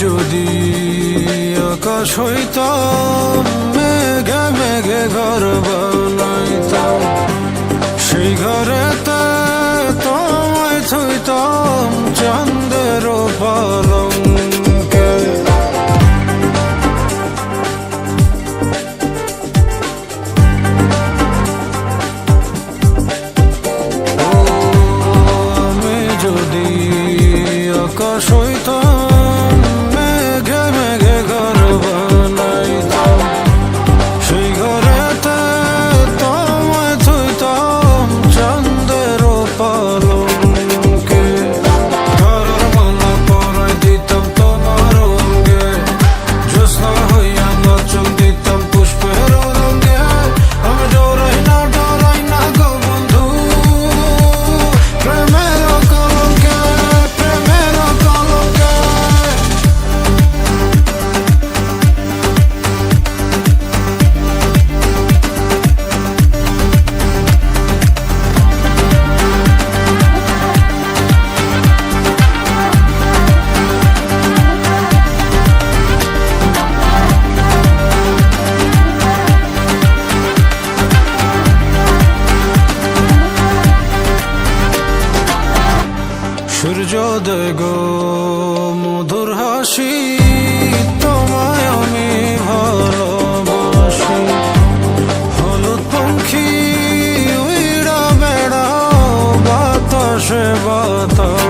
যদি আকাশ হইতাম, মেঘে মেঘে ঘর বানাইতাম, সেই ঘরেতে তোমায় থইতাম চাঁদের পালঙ্কে। আমি যদি আকাশ হইতাম, মেঘে মেঘে ঘর বানাইতাম, সেই ঘরেতে তোমায় থইতাম চাঁদের পালঙ্কে। ঘরের মালা পরাই দিতাম তোমার অঙ্গে, জ্যোৎস্না হইয়া নাচন দিতাম পুষ্পের রঙে। আমি ডরাই না গো বন্ধু, প্রেমের কলঙ্কে, প্রেমের কলঙ্কে। সূর্যোদয় গো মধুর হাসি, তোমায় আমি ভালোবাসি। হলুদ পঙ্খী উইড়া বেড়াও বাতাসে বাতাস